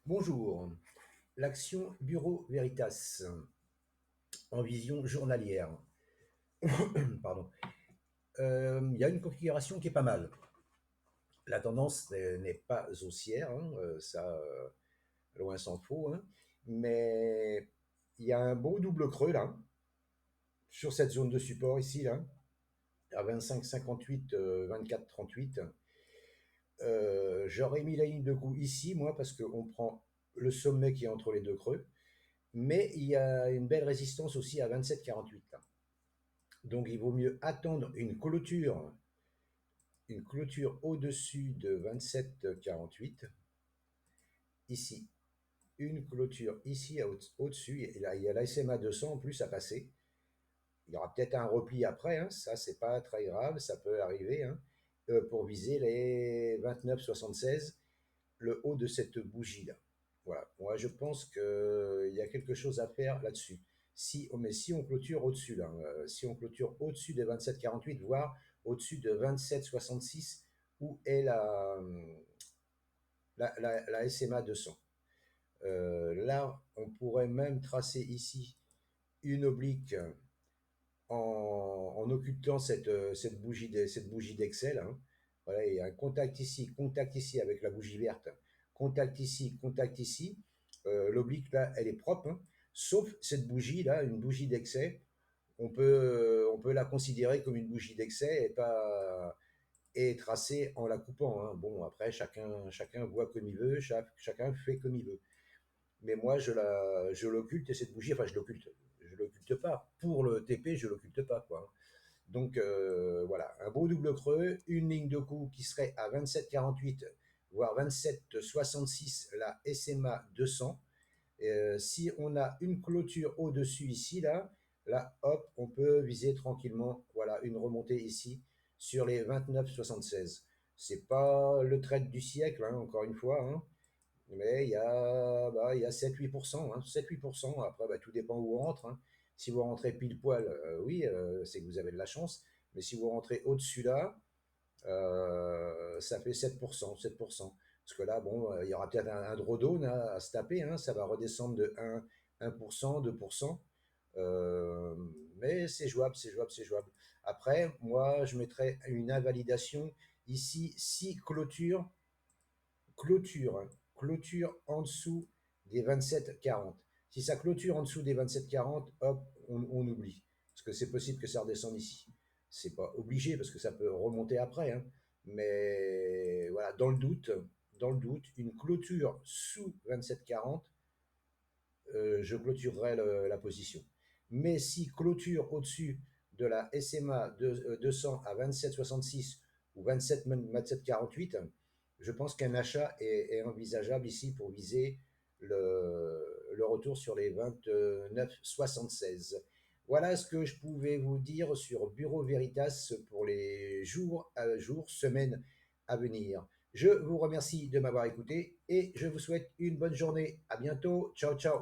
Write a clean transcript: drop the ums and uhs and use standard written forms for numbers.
Bonjour, l'action Bureau Veritas en vision journalière. Pardon. Il y a une configuration qui est pas mal. La tendance n'est pas haussière, hein, ça, loin s'en faut, hein, mais il y a un beau double creux là, sur cette zone de support ici, là, à 25,58, 24,38. J'aurais mis la ligne de coup ici, moi, parce qu'on prend le sommet qui est entre les deux creux, mais il y a une belle résistance aussi à 27,48 là. Donc il vaut mieux attendre une clôture au-dessus de 27,48 ici, une clôture ici au-dessus, et là il y a la SMA 200 en plus à passer. Il y aura peut-être un repli après, hein, ça c'est pas très grave, ça peut arriver, hein, pour viser les 29,76, le haut de cette bougie-là. Voilà, moi je pense qu'il y a quelque chose à faire là-dessus. Si on clôture au-dessus, là, si on clôture au-dessus de 27,48, voire au-dessus de 27,66, où est la SMA 200. Là, on pourrait même tracer ici une oblique en occultant cette bougie d'Excel, hein. Voilà, il y a un contact ici avec la bougie verte, contact ici. L'oblique là, elle est propre, hein. Sauf cette bougie là, une bougie d'excès. On peut la considérer comme une bougie d'excès et pas et tracer en la coupant, hein. Bon, après, chacun voit comme il veut, chacun fait comme il veut. Mais moi, je l'occulte, cette bougie, enfin, je l'occulte pas. Pour le TP, je l'occulte pas, quoi. Donc, voilà, un beau double creux, une ligne de coup qui serait à 27,48, voire 27,66, la SMA 200. Si on a une clôture au-dessus ici, là, hop, on peut viser tranquillement, voilà, une remontée ici sur les 29,76. C'est pas le trade du siècle, hein, encore une fois, hein, mais il y a 7-8%, hein, 7-8%. Après, bah, tout dépend où on rentre, hein. Si vous rentrez pile poil, oui, c'est que vous avez de la chance. Mais si vous rentrez au-dessus là, ça fait 7%, 7%. Parce que là, bon, il y aura peut-être un drawdown à se taper, hein, ça va redescendre de 1%, 2%. Euh, mais c'est jouable, c'est jouable, c'est jouable. Après, moi, je mettrais une invalidation ici, si clôture, hein, clôture en dessous des 27,40. Si ça clôture en dessous des 27,40, hop, on oublie. Parce que c'est possible que ça redescende ici. C'est pas obligé parce que ça peut remonter après, hein. Mais voilà, dans le doute, une clôture sous 27,40, je clôturerai la position. Mais si clôture au-dessus de la SMA 200 à 27,66 ou 27,48, je pense qu'un achat est envisageable ici pour viser le retour sur les 29,76. Voilà ce que je pouvais vous dire sur Bureau Veritas pour les jours à jour, semaines à venir. Je vous remercie de m'avoir écouté et je vous souhaite une bonne journée. À bientôt. Ciao, ciao.